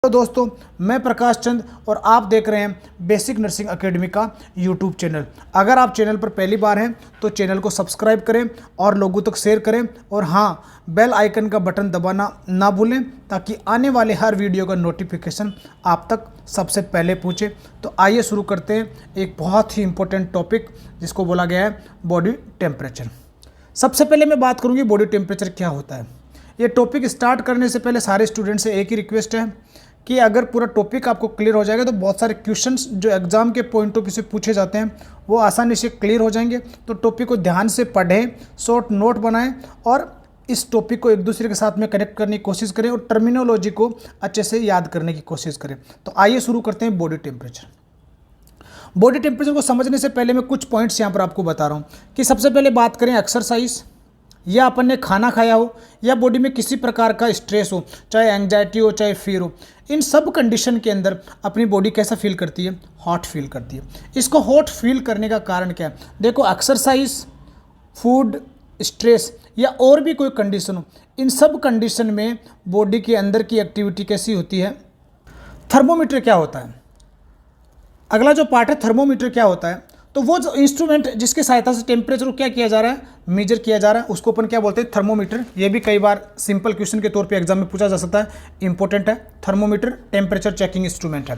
तो दोस्तों, मैं प्रकाश चंद और आप देख रहे हैं बेसिक नर्सिंग एकेडमी का यूट्यूब चैनल। अगर आप चैनल पर पहली बार हैं तो चैनल को सब्सक्राइब करें और लोगों तक शेयर करें और हाँ, बेल आइकन का बटन दबाना ना भूलें ताकि आने वाले हर वीडियो का नोटिफिकेशन आप तक सबसे पहले पहुँचे। तो आइए शुरू करते हैं एक बहुत ही इम्पोर्टेंट टॉपिक जिसको बोला गया है बॉडी टेम्परेचर। सबसे पहले मैं बात करूँगी बॉडी टेम्परेचर क्या होता है। ये टॉपिक स्टार्ट करने से पहले सारे स्टूडेंट से एक ही रिक्वेस्ट है कि अगर पूरा टॉपिक आपको क्लियर हो जाएगा तो बहुत सारे क्वेश्चंस जो एग्जाम के पॉइंट ऑफ व्यू से पूछे जाते हैं वो आसानी से क्लियर हो जाएंगे। तो टॉपिक को ध्यान से पढ़ें, शॉर्ट नोट बनाएं और इस टॉपिक को एक दूसरे के साथ में कनेक्ट करने की कोशिश करें और टर्मिनोलॉजी को अच्छे से याद करने की कोशिश करें। तो आइए शुरू करते हैं बॉडी टेम्परेचर। बॉडी टेम्परेचर को समझने से पहले मैं कुछ पॉइंट्स यहाँ पर आपको बता रहा हूँ कि सबसे पहले बात करें एक्सरसाइज, या अपन ने खाना खाया हो या बॉडी में किसी प्रकार का स्ट्रेस हो, चाहे एंग्जाइटी हो चाहे फियर हो, इन सब कंडीशन के अंदर अपनी बॉडी कैसा फील करती है? हॉट फील करती है। इसको हॉट फील करने का कारण क्या है? देखो, एक्सरसाइज, फूड, स्ट्रेस या और भी कोई कंडीशन हो, इन सब कंडीशन में बॉडी के अंदर की एक्टिविटी कैसी होती है? थर्मोमीटर क्या होता है? अगला जो पार्ट है थर्मोमीटर क्या होता है? तो वो जो इंस्ट्रूमेंट जिसकी सहायता से टेम्परेचर को क्या किया जा रहा है, मेजर किया जा रहा है, उसको अपन क्या बोलते हैं? थर्मोमीटर। ये भी कई बार सिंपल क्वेश्चन के तौर पे एग्जाम में पूछा जा सकता है, इंपॉर्टेंट है। थर्मोमीटर टेम्परेचर चेकिंग इंस्ट्रूमेंट है।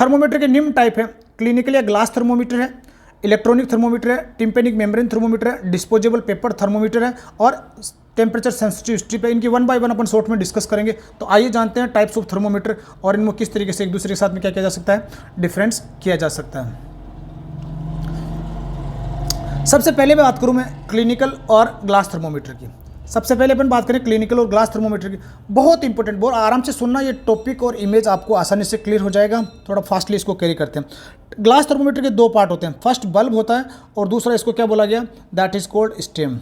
थर्मोमीटर के निम्न टाइप है, क्लिनिकल या ग्लास थर्मोमीटर है, इलेक्ट्रॉनिक थर्मोमीटर है, टिम्पेनिक मेम्ब्रेन थर्मोमीटर है, डिस्पोजेबल पेपर थर्मोमीटर है और टेम्परेचर सेंसिटिव स्ट्रिप है। इनकी one by one upon short में डिस्कस करेंगे। तो आइए जानते हैं टाइप्स ऑफ थर्मोमीटर और इनको किस तरीके से एक दूसरे के साथ में क्या किया जा सकता है, डिफरेंस किया जा सकता है। सबसे पहले बात करूं मैं क्लिनिकल और ग्लास थर्मोमीटर की। सबसे पहले अपन बात करें क्लिनिकल और ग्लास थर्मोमीटर की। बहुत इंपॉर्टेंट, बहुत आराम से सुनना, ये टॉपिक और इमेज आपको आसानी से क्लियर हो जाएगा। थोड़ा फास्टली इसको कैरी करते हैं। ग्लास थर्मोमीटर के दो पार्ट होते हैं, फर्स्ट बल्ब होता है और दूसरा इसको क्या बोला गया? That is called stem.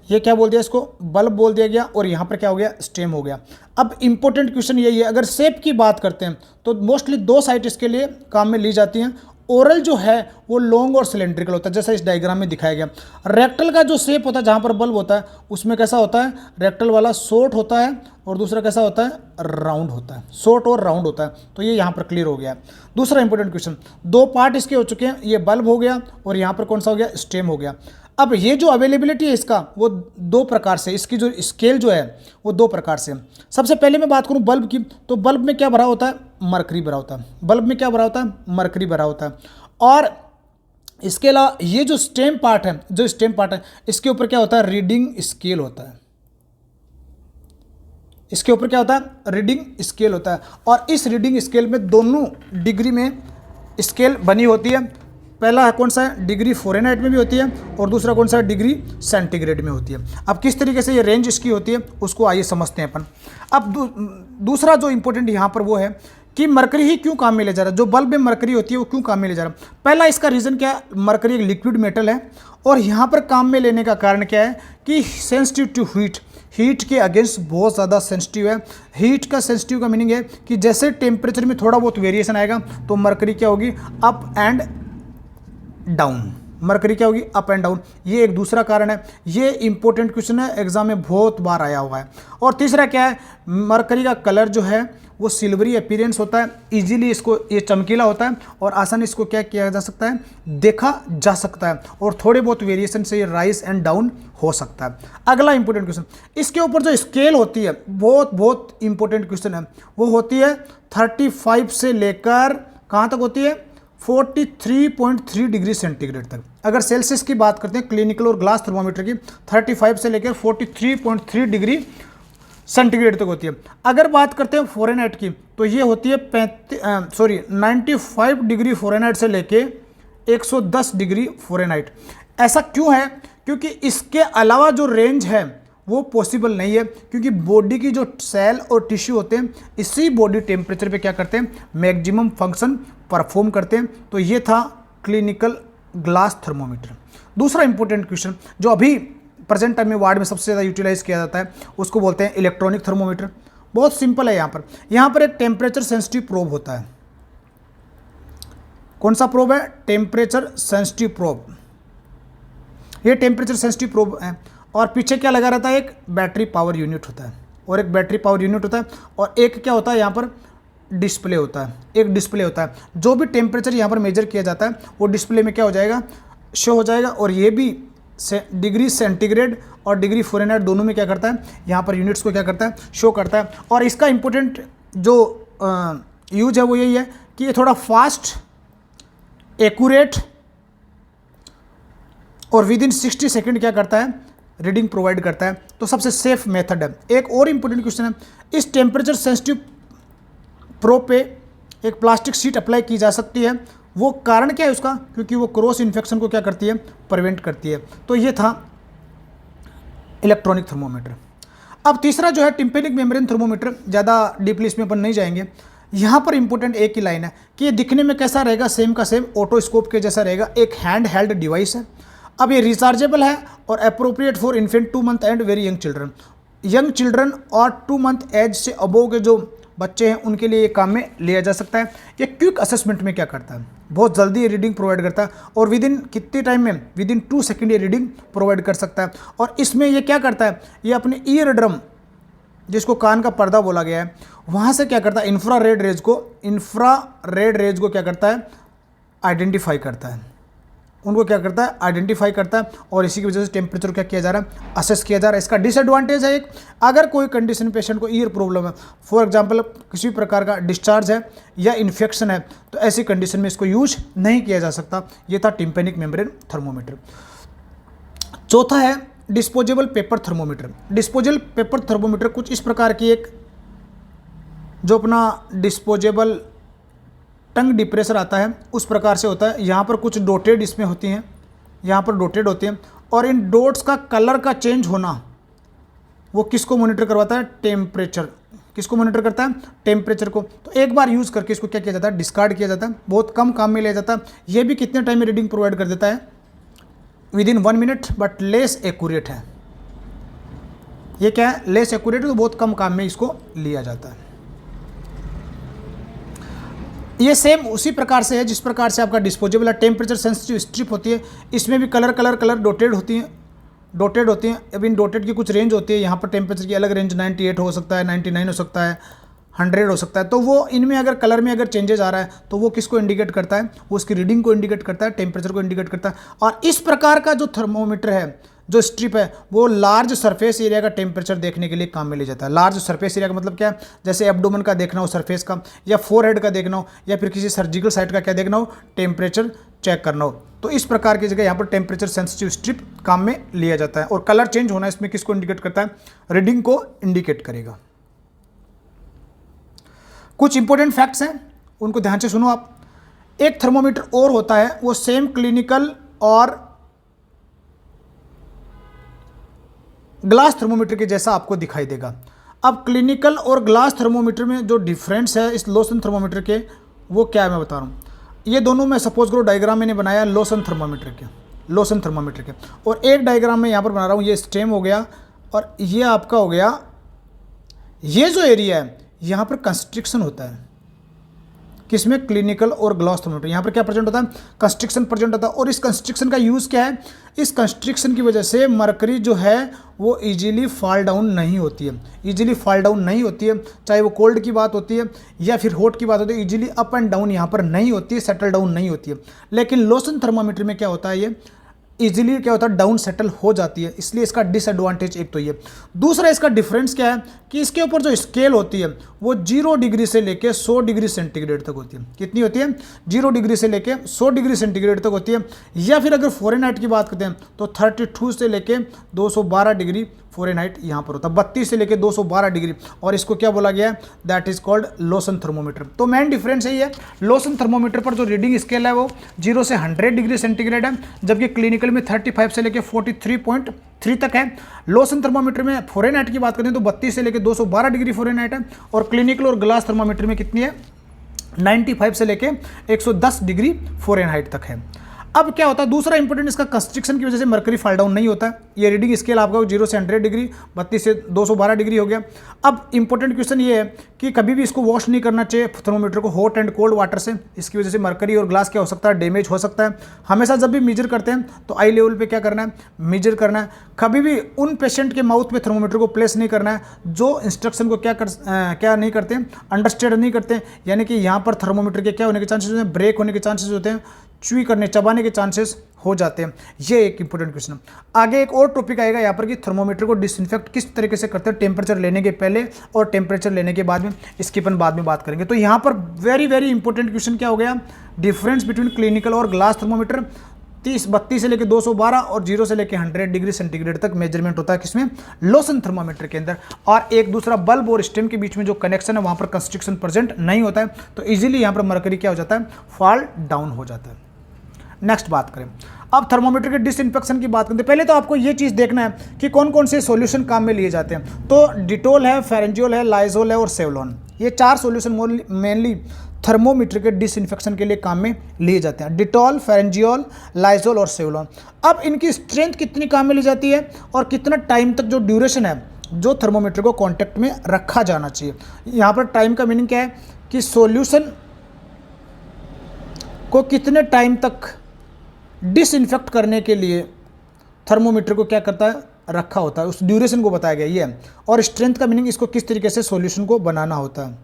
ये क्या बोल दिया? इसको बल्ब बोल दिया गया और यहाँ पर क्या हो गया? स्टेम हो गया। अब इंपॉर्टेंट क्वेश्चन यही है, अगर शेप की बात करते हैं तो मोस्टली दो साइड इसके लिए काम में ली जाती हैं। ओरल जो है वो लॉन्ग और सिलेंड्रिकल होता है, जैसा इस डायग्राम में दिखाया गया। रेक्टल का जो शेप होता है जहाँ पर बल्ब होता है उसमें कैसा होता है? रेक्टल वाला शॉर्ट होता है और दूसरा कैसा होता है? राउंड होता है। शॉर्ट और राउंड होता है। तो ये यहाँ पर क्लियर हो गया। दूसरा इंपॉर्टेंट क्वेश्चन, दो पार्ट इसके हो चुके हैं, ये बल्ब हो गया और यहाँ पर कौन सा हो गया? स्टेम हो गया। अब ये जो अवेलेबिलिटी है इसका वो दो प्रकार से, इसकी जो स्केल जो है वो दो प्रकार से। सबसे पहले मैं बात करूं बल्ब की, तो बल्ब में क्या भरा होता है? मरकरी भरा होता है। बल्ब में क्या भरा होता है? मरकरी भरा होता है। और इसके अलावा ये जो स्टेम पार्ट है, इसके ऊपर क्या होता है? रीडिंग स्केल होता है। इसके ऊपर क्या होता है? रीडिंग स्केल होता है। और इस रीडिंग स्केल में दोनों डिग्री में स्केल बनी होती है। पहला कौन सा है? डिग्री फ़ारेनहाइट में भी होती है और दूसरा कौन सा है? डिग्री सेंटीग्रेड में होती है। अब किस तरीके से ये रेंज इसकी होती है उसको आइए समझते हैं अपन। अब दूसरा जो इंपॉर्टेंट यहाँ पर वो है कि मरकरी ही क्यों काम में ले जा रहा है? जो बल्ब में मरकरी होती है वो क्यों काम में ले जा रहा है? पहला इसका रीज़न क्या है? मरकरी एक लिक्विड मेटल है और यहाँ पर काम में लेने का कारण क्या है कि सेंसिटिव टू हीट के अगेंस्ट बहुत ज़्यादा सेंसिटिव है। हीट का सेंसिटिव का मीनिंग है कि जैसे टेम्परेचर में थोड़ा बहुत वेरिएशन आएगा तो मरकरी क्या होगी? Up and down. मरकरी क्या होगी? Up and down. ये एक दूसरा कारण है। ये इंपॉर्टेंट क्वेश्चन है, एग्जाम में बहुत बार आया हुआ है। और तीसरा क्या है? मरकरी का कलर जो है वो सिल्वरी अपीयरेंस होता है। इजीली इसको ये चमकीला होता है और आसानी इसको क्या किया जा सकता है? देखा जा सकता है और थोड़े बहुत वेरिएशन से ये राइज एंड डाउन हो सकता है। अगला इंपॉर्टेंट क्वेश्चन, इसके ऊपर जो स्केल होती है बहुत इंपॉर्टेंट क्वेश्चन है, वो होती है 35 से लेकर कहाँ तक होती है? 43.3 डिग्री सेंटीग्रेड तक। अगर सेल्सियस की बात करते हैं क्लिनिकल और ग्लास थर्मोमीटर की, 35 से लेकर 43.3 डिग्री सेंटीग्रेड तक होती है। अगर बात करते हैं फ़ारेनहाइट की तो ये होती है 95 डिग्री फ़ारेनहाइट से लेके 110 डिग्री फ़ारेनहाइट। ऐसा क्यों है? क्योंकि इसके अलावा जो रेंज है वो पॉसिबल नहीं है, क्योंकि बॉडी की जो सेल और टिश्यू होते हैं इसी बॉडी टेम्परेचर पे क्या करते हैं? मैक्सिमम फंक्शन परफॉर्म करते हैं। तो ये था क्लिनिकल ग्लास थर्मोमीटर। दूसरा इंपॉर्टेंट क्वेश्चन जो अभी प्रेजेंट टाइम में वार्ड में सबसे ज़्यादा यूटिलाइज किया जाता है उसको बोलते हैं इलेक्ट्रॉनिक थर्मोमीटर। बहुत सिंपल है। यहाँ पर एक टेम्परेचर सेंसिटिव प्रोब होता है। कौन सा प्रोब है? Temperature sensitive probe. ये टेम्परेचर सेंसिटिव प्रोब है और पीछे क्या लगा रहता है? एक बैटरी पावर यूनिट होता है और एक बैटरी पावर यूनिट होता है और एक क्या होता है यहाँ पर? डिस्प्ले होता है, एक डिस्प्ले होता है। जो भी टेम्परेचर यहाँ पर मेजर किया जाता है वो डिस्प्ले में क्या हो जाएगा, शो हो जाएगा। और ये भी डिग्री सेंटीग्रेड और डिग्री फ़ारेनहाइट दोनों में क्या करता है, यहाँ पर यूनिट्स को क्या करता है, शो करता है। और इसका इम्पोर्टेंट जो यूज है वो यही है कि ये थोड़ा फास्ट, एक्यूरेट और विद इन 60 सेकेंड क्या करता है, रीडिंग प्रोवाइड करता है। तो सबसे सेफ मेथड है। एक और इम्पोर्टेंट क्वेश्चन है, इस टेम्परेचर सेंसिटिव प्रोब पे एक प्लास्टिक शीट अप्लाई की जा सकती है, वो कारण क्या है उसका, क्योंकि वो क्रॉस इन्फेक्शन को क्या करती है, प्रिवेंट करती है। तो ये था इलेक्ट्रॉनिक थर्मोमीटर। अब तीसरा जो है टिम्पेनिक मेम्ब्रेन थर्मोमीटर, ज़्यादा डीपली इसमें अपन नहीं जाएंगे। यहाँ पर इंपॉर्टेंट एक ही लाइन है कि ये दिखने में कैसा रहेगा, सेम का सेम ऑटोस्कोप के जैसा रहेगा, एक हैंड हेल्ड डिवाइस है। अब ये रिचार्जेबल है और appropriate for infant 2 month and very young children. Young children और 2 मंथ एज से अबोव के जो बच्चे हैं उनके लिए ये काम में लिया जा सकता है। ये क्विक असेसमेंट में क्या करता है, बहुत जल्दी ये रीडिंग प्रोवाइड करता है और विद इन कितने टाइम में, विद इन 2 सेकेंड ये रीडिंग प्रोवाइड कर सकता है। और इसमें ये क्या करता है, ये अपने ईयर ड्रम, जिसको कान का पर्दा बोला गया है, वहाँ से क्या करता है, इंफ्रारेड रेज को क्या करता है, आइडेंटिफाई करता है, उनको क्या करता है, आइडेंटिफाई करता है। और इसी की वजह से टेम्परेचर क्या किया जा रहा है, असेस किया जा रहा है। इसका डिसएडवांटेज है एक, अगर कोई कंडीशन पेशेंट को ईयर प्रॉब्लम है, फॉर एग्जांपल किसी प्रकार का डिस्चार्ज है या इन्फेक्शन है, तो ऐसी कंडीशन में इसको यूज नहीं किया जा सकता। ये था टिम्पेनिक मेम्ब्रेन थर्मोमीटर। चौथा है disposable paper thermometer. Disposable paper thermometer कुछ इस प्रकार की एक, जो अपना डिस्पोजेबल टंग डिप्रेशर आता है उस प्रकार से होता है। यहाँ पर कुछ डॉटेड इसमें होती हैं, यहाँ पर डॉटेड होती हैं, और इन डॉट्स का कलर का चेंज होना वो किसको मॉनिटर करवाता है, टेम्परेचर। किसको मॉनिटर करता है, टेम्परेचर को। तो एक बार यूज़ करके इसको क्या किया जाता है, डिस्कार्ड किया जाता है, बहुत कम काम में लिया जाता है। ये भी कितने टाइम में रीडिंग प्रोवाइड कर देता है, with in 1 minute, but less accurate है। ये क्या है, लेस एक्यूरेट, तो बहुत कम काम में इसको लिया जाता है। ये सेम उसी प्रकार से है जिस प्रकार से आपका डिस्पोजेबल है, टेम्परेचर सेंसिटिव स्ट्रिप होती है। इसमें भी कलर डॉटेड होती हैं। अब इन डॉटेड की कुछ रेंज होती है, यहाँ पर टेम्परेचर की अलग रेंज 98 हो सकता है, 99 हो सकता है, 100 हो सकता है। तो वो इनमें अगर कलर में अगर चेंजेस आ रहा है तो वो किसको इंडिकेट करता है, वो उसकी रीडिंग को इंडिकेट करता है, टेम्परेचर को इंडिकेट करता है। और इस प्रकार का जो थर्मोमीटर है, जो स्ट्रिप है, वो लार्ज सरफेस एरिया का टेम्परेचर देखने के लिए काम में लिया जाता है। लार्ज सरफेस एरिया का मतलब क्या है, जैसे एब्डोमेन का देखना हो सरफेस का, या फोरहेड का देखना हो, या फिर किसी सर्जिकल साइट का क्या देखना हो, टेम्परेचर चेक करना हो। तो इस प्रकार की जगह यहाँ पर टेम्परेचर सेंसिटिव स्ट्रिप काम में लिया जाता है। और कलर चेंज होना इसमें किसको इंडिकेट करता है, रीडिंग को इंडिकेट करेगा। कुछ इंपॉर्टेंट फैक्ट्स हैं, उनको ध्यान से सुनो आप। एक थर्मोमीटर और होता है, वो सेम क्लिनिकल और ग्लास थर्मोमीटर के जैसा आपको दिखाई देगा। अब क्लिनिकल और ग्लास थर्मोमीटर में जो डिफरेंस है इस लोशन थर्मोमीटर के, वो क्या है मैं बता रहा हूँ। ये दोनों मैं सपोज करो डायग्राम मैंने बनाया लोशन थर्मोमीटर के, और एक डायग्राम में यहाँ पर बना रहा हूँ, ये स्टेम हो गया और ये आपका हो गया, ये जो एरिया है यहाँ पर कंस्ट्रिक्शन होता है। किसमें, क्लिनिकल और ग्लास थर्मोमीटर। यहाँ पर क्या प्रेजेंट होता है, कंस्ट्रिक्शन प्रेजेंट होता है। और इस कंस्ट्रिक्शन का यूज़ क्या है, इस कंस्ट्रिक्शन की वजह से मरकरी जो है वो इजीली फॉल डाउन नहीं होती है। चाहे वो कोल्ड की बात होती है या फिर हॉट की बात होती है, इजीली अप एंड डाउन यहाँ पर नहीं होती है, सेटल डाउन नहीं होती है। लेकिन लोशन थर्मोमीटर में क्या होता है, ये इजीली क्या होता है, डाउन सेटल हो जाती है। इसलिए इसका डिसएडवांटेज एक तो ये। दूसरा इसका डिफरेंस क्या है कि इसके ऊपर जो स्केल होती है वो 0 डिग्री से लेके 100 डिग्री सेंटीग्रेड तक होती है। कितनी होती है, 0 डिग्री से लेके 100 डिग्री सेंटीग्रेड तक होती है। या फिर अगर फ़ारेनहाइट की बात करते हैं तो 32 से लेके 212 डिग्री फ़ारेनहाइट यहाँ पर होता है, 32 से लेके 212 डिग्री। और इसको क्या बोला गया है, that is called lotion thermometer. तो मेन डिफरेंस यही है, लोशन थर्मोमीटर पर जो रीडिंग स्केल है वो 0 से 100 डिग्री सेंटीग्रेड है, जबकि क्लिनिकल में 35 से लेके 43.3 तक है। लोशन थर्मोमीटर में फ़ारेनहाइट की बात करें तो 32 से लेके 212 डिग्री फ़ारेनहाइट है, और क्लिनिकल और ग्लास थर्मोमीटर में कितनी है, 95 से लेके 110 डिग्री फ़ारेनहाइट तक है। अब क्या होता है, दूसरा इंपॉर्टेंट, इसका कंस्ट्रिक्शन की वजह से मरकरी फॉल डाउन नहीं होता है। ये रीडिंग स्केल आपका 0 से 100 डिग्री, 32 से 212 डिग्री हो गया। अब इंपॉर्टेंट क्वेश्चन ये है कि कभी भी इसको वॉश नहीं करना चाहिए थर्मोमीटर को हॉट एंड कोल्ड वाटर से। इसकी वजह से मरकरी और ग्लास क्या हो सकता है, डैमेज हो सकता है। हमेशा जब भी मेजर करते हैं तो आई लेवल पे क्या करना है, मेजर करना है। कभी भी उन पेशेंट के माउथ में थर्मोमीटर को प्लेस नहीं करना है जो इंस्ट्रक्शन को क्या नहीं करते, अंडरस्टैंड नहीं करते। यानी कि यहाँ पर थर्मोमीटर के क्या होने के चांसेस होते हैं, ब्रेक होने के चांसेस होते हैं, चुई करने चबाने के चांसेस हो जाते हैं। ये एक इंपॉर्टेंट क्वेश्चन है। आगे एक और टॉपिक आएगा यहाँ पर कि थर्मोमीटर को डिसइंफेक्ट किस तरीके से करते हैं, टेम्परेचर लेने के पहले और टेम्परेचर लेने के बाद में। इसकी अपन बाद में बात करेंगे। तो यहाँ पर वेरी वेरी इंपॉर्टेंट क्वेश्चन क्या हो गया, डिफरेंस बिटवीन क्लिनिकल और ग्लास थर्मोमीटर। 32 से लेकर 212 और 0 से लेकर 100 डिग्री सेंटीग्रेड तक मेजरमेंट होता है किसमें, लोशन थर्मोमीटर के अंदर। और एक दूसरा बल्ब और स्टेम के बीच में जो कनेक्शन है वहाँ पर कंस्ट्रक्शन प्रेजेंट नहीं होता है, तो इजीली यहाँ पर मरकरी क्या हो जाता है, फॉल डाउन हो जाता है। नेक्स्ट बात करें, अब थर्मोमीटर के डिसइंफेक्शन की बात करते हैं। पहले तो आपको ये चीज़ देखना है कि कौन कौन से सॉल्यूशन काम में लिए जाते हैं। तो डिटोल है, फेरेंजियोल है, लाइजोल है और सेवलॉन, ये 4 सॉल्यूशन मेनली थर्मोमीटर के डिसइंफेक्शन के लिए काम में लिए जाते हैं। डिटॉल, फेरेंजियोल, लाइजोल और सेवलॉन। अब इनकी स्ट्रेंथ कितनी काम में ली जाती है और कितना टाइम तक जो ड्यूरेशन है जो थर्मोमीटर को कॉन्टैक्ट में रखा जाना चाहिए। यहाँ पर टाइम का मीनिंग क्या है कि सॉल्यूशन को कितने टाइम तक डिसइंफेक्ट करने के लिए थर्मोमीटर को क्या करता है, रखा होता है, उस ड्यूरेशन को बताया गया ये है। और स्ट्रेंथ का मीनिंग इसको किस तरीके से सॉल्यूशन को बनाना होता है,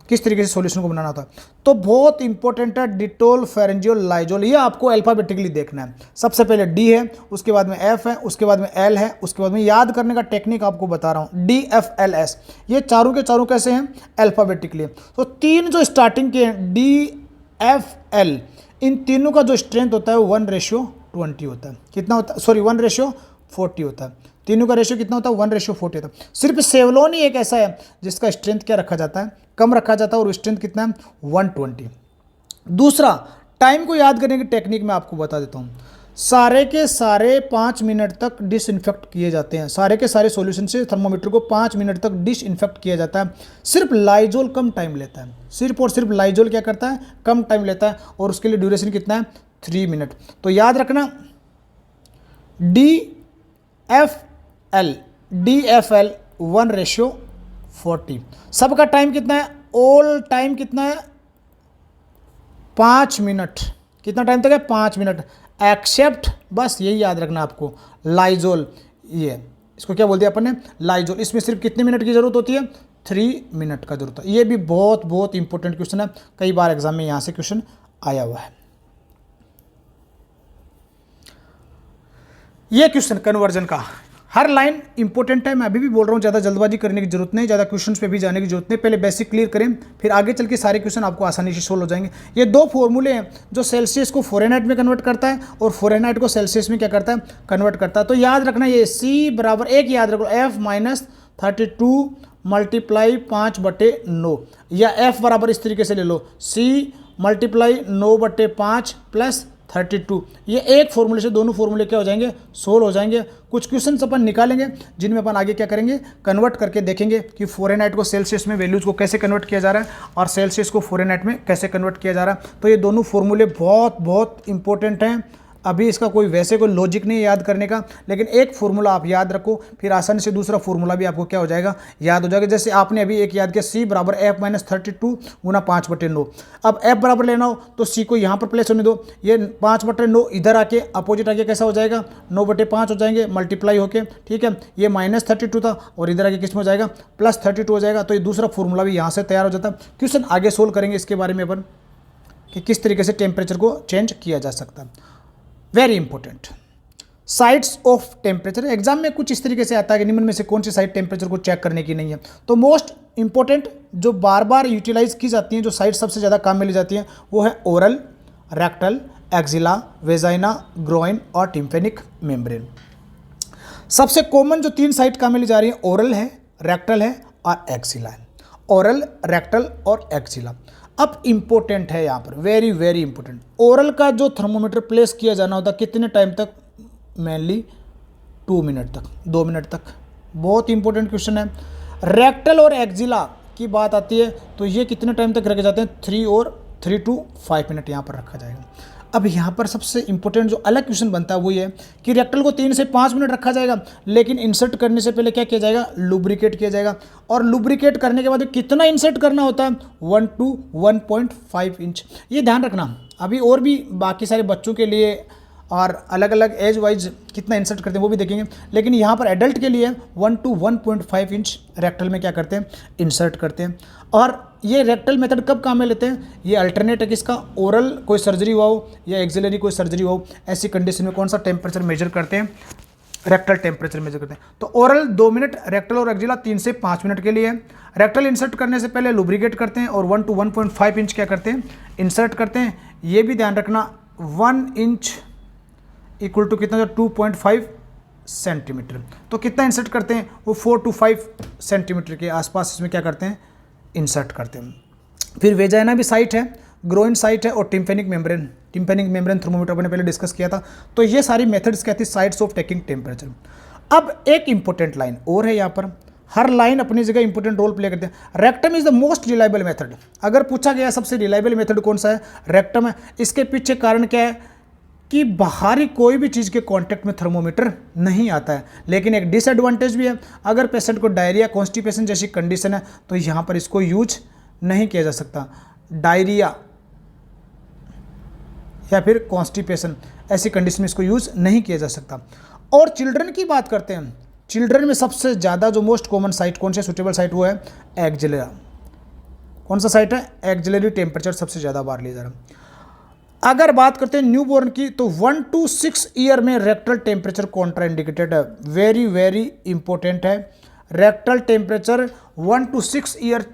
किस तरीके से सॉल्यूशन को बनाना होता है। तो बहुत इंपॉर्टेंट है डिटोल, फेरेंजियोल, लाइजोल, ये आपको अल्फाबेटिकली देखना है। सबसे पहले डी है, उसके बाद में एफ है, उसके बाद में एल है, उसके बाद में याद करने का टेक्निक आपको बता रहा हूँ, डी एफ एल एस। ये चारों के चारों कैसे हैं, अल्फाबेटिकली। तो 3 जो स्टार्टिंग के हैं डी एफ एल, इन तीनों का जो स्ट्रेंथ होता है 1:20 होता है। कितना होता है, सॉरी 1:40 होता है। तीनों का रेशियो कितना होता है, 1:40 होता है। सिर्फ सेवलॉन ही एक ऐसा है जिसका स्ट्रेंथ क्या रखा जाता है, कम रखा जाता है, और स्ट्रेंथ कितना है, 120। दूसरा, टाइम को याद करने की टेक्निक मैं आपको बता देता हूँ। सारे के सारे 5 मिनट तक डिसइंफेक्ट किए जाते हैं। सारे के सारे सॉल्यूशन से थर्मोमीटर को 5 मिनट तक डिसइंफेक्ट किया जाता है। सिर्फ लाइजोल कम टाइम लेता है, सिर्फ और सिर्फ लाइजोल क्या करता है, कम टाइम लेता है, और उसके लिए ड्यूरेशन कितना है, 3 मिनट। तो याद रखना DFL 1:40। सबका टाइम कितना है, ऑल टाइम कितना है, 5 मिनट। कितना टाइम तक है, 5 मिनट, एक्सेप्ट, बस यही याद रखना आपको, लाइजोल। ये इसको क्या बोलते हैं अपन ने, लाइजोल। इसमें सिर्फ कितने मिनट की जरूरत होती है, 3 मिनट का जरूरत है। ये भी बहुत बहुत इंपॉर्टेंट क्वेश्चन है, कई बार एग्जाम में यहाँ से क्वेश्चन आया हुआ है। ये क्वेश्चन कन्वर्जन का, हर लाइन इंपॉर्टेंट है। मैं अभी भी बोल रहा हूँ, ज़्यादा जल्दबाजी करने की जरूरत नहीं, ज़्यादा क्वेश्चंस पे भी जाने की जरूरत नहीं। पहले बेसिक क्लियर करें, फिर आगे चल के सारे क्वेश्चन आपको आसानी से सोल्व हो जाएंगे। ये 2 फॉर्मूले हैं जो सेल्सियस को फ़ारेनहाइट में कन्वर्ट करता है और फ़ारेनहाइट को सेल्सियस में क्या करता है, कन्वर्ट करता है। तो याद रखना, ये C बराबर एक याद रखो, F-32 मल्टीप्लाई 5/9, या F बराबर इस तरीके से ले लो, C मल्टीप्लाई 9/5 प्लस 32। ये एक फॉर्मूले से दोनों फॉर्मूले क्या हो जाएंगे, सोल्व हो जाएंगे। कुछ क्वेश्चंस अपन निकालेंगे जिनमें अपन आगे क्या करेंगे, कन्वर्ट करके देखेंगे कि फ़ारेनहाइट को सेल्सियस में वैल्यूज़ को कैसे कन्वर्ट किया जा रहा है और सेल्सियस को फ़ारेनहाइट में कैसे कन्वर्ट किया जा रहा है। तो ये दोनों फॉर्मूले बहुत बहुत इंपॉर्टेंट हैं। अभी इसका कोई वैसे कोई लॉजिक नहीं है याद करने का, लेकिन एक फॉर्मूला आप याद रखो, फिर आसानी से दूसरा फॉर्मूला भी आपको क्या हो जाएगा, याद हो जाएगा। जैसे आपने अभी एक याद किया, C बराबर F-32 गुना 5/9। अब F बराबर लेना हो तो C को यहाँ पर प्लेस होने दो, ये 5/9 इधर आके अपोजिट आके कैसा हो जाएगा, 9/5 हो जाएंगे, मल्टीप्लाई होके, ठीक है। ये -32 था और इधर आके किस में हो जाएगा, +32 हो जाएगा। तो ये दूसरा फॉर्मूला भी यहाँ से तैयार हो जाता है। क्वेश्चन आगे सोल्व करेंगे इसके बारे में अपन कि किस तरीके से टेम्परेचर को चेंज किया जा सकता है। Very important, sites of temperature. Exam में कुछ इस तरीके से आता है कि निम्न में से कौन सी साइट टेम्परेचर को चेक करने की नहीं है। तो मोस्ट इंपॉर्टेंट जो बार बार यूटिलाइज की जाती हैं, जो साइट सबसे ज़्यादा काम में ली जाती हैं, वो है oral, rectal, axilla, vagina, groin और टिम्फेनिक मेम्ब्रेन। सबसे कॉमन जो 3 साइट काम में ली जा रही है, ओरल है, रेक्टल है और एक्जिला है। ओरल, रेक्टल और एक्जिला। अब इंपॉर्टेंट है यहाँ पर, वेरी वेरी इंपॉर्टेंट, ओरल का जो थर्मोमीटर प्लेस किया जाना होता है कितने टाइम तक, मेनली 2 मिनट तक, 2 मिनट तक। बहुत इंपॉर्टेंट क्वेश्चन है। रेक्टल और एक्जिला की बात आती है तो ये कितने टाइम तक रखे जाते हैं, 3 to 5 मिनट यहाँ पर रखा जाएगा। अब यहाँ पर सबसे इंपॉर्टेंट जो अलग क्वेश्चन बनता है वो ये है कि रेक्टल को 3 से 5 मिनट रखा जाएगा, लेकिन इंसर्ट करने से पहले क्या किया जाएगा, लुब्रिकेट किया जाएगा। और लुब्रिकेट करने के बाद कितना इंसर्ट करना होता है, 1 to 1.5 इंच। ये ध्यान रखना, अभी और भी बाकी सारे बच्चों के लिए और अलग अलग एज वाइज कितना इंसर्ट करते हैं वो भी देखेंगे, लेकिन यहाँ पर एडल्ट के लिए 1 to 1.5 इंच रेक्टल में क्या करते हैं, इंसर्ट करते हैं। और ये रेक्टल मेथड कब काम में लेते हैं, ये अल्टरनेट है किसका, ओरल कोई सर्जरी हुआ हो या एक्सिलरी कोई सर्जरी हो, ऐसी कंडीशन में कौन सा टेम्परेचर मेजर करते हैं, रेक्टल टेम्परेचर मेजर करते हैं। तो ओरल 2 मिनट, रेक्टल और एक्जिला 3 से 5 मिनट के लिए है। रेक्टल इंसर्ट करने से पहले लुब्रिकेट करते हैं और 1 to 1.5 इंच क्या करते हैं, इंसर्ट करते हैं। ये भी ध्यान रखना, 1 इंच इक्वल टू कितना, 2.5 सेंटीमीटर। तो कितना इंसर्ट करते हैं, वो 4 to 5 सेंटीमीटर के आसपास इसमें क्या करते हैं, इंसर्ट करते हैं। फिर वेजाइना भी साइट है, ग्रोइन साइट है और टिम्पेनिक मेम्ब्रेन थर्मोमीटर मैंने पहले डिस्कस किया था। तो ये सारी मेथड्स क्या थी, साइट्स ऑफ टेकिंग टेम्परेचर। अब एक इंपॉर्टेंट लाइन और है यहाँ पर, हर लाइन अपनी जगह इंपॉर्टेंट रोल प्ले करते हैं। Rectum is the most reliable method. अगर पूछा गया सबसे रिलायबल मेथड कौन सा है, रेक्टम है। इसके पीछे कारण क्या है कि बाहरी कोई भी चीज़ के कांटेक्ट में थर्मोमीटर नहीं आता है। लेकिन एक डिसएडवांटेज भी है, अगर पेशेंट को डायरिया, कॉन्स्टिपेशन जैसी कंडीशन है तो यहाँ पर इसको यूज नहीं किया जा सकता। डायरिया या फिर कॉन्स्टिपेशन ऐसी कंडीशन में इसको यूज नहीं किया जा सकता। और चिल्ड्रन की बात करते हैं, चिल्ड्रन में सबसे ज़्यादा जो मोस्ट कॉमन साइट कौन सी सूटेबल साइट वो है एक्जिलेरा। कौन सा साइट है, एक्जिलरी टेम्परेचर सबसे ज़्यादा बार लिया जा रहा है। अगर बात करते हैं न्यूबॉर्न की तो 1 to 6 ईयर में रेक्टल टेम्परेचर कॉन्ट्राइंडिकेटेड है। वेरी वेरी इंपॉर्टेंट है, rectal temperature 1 to 6 year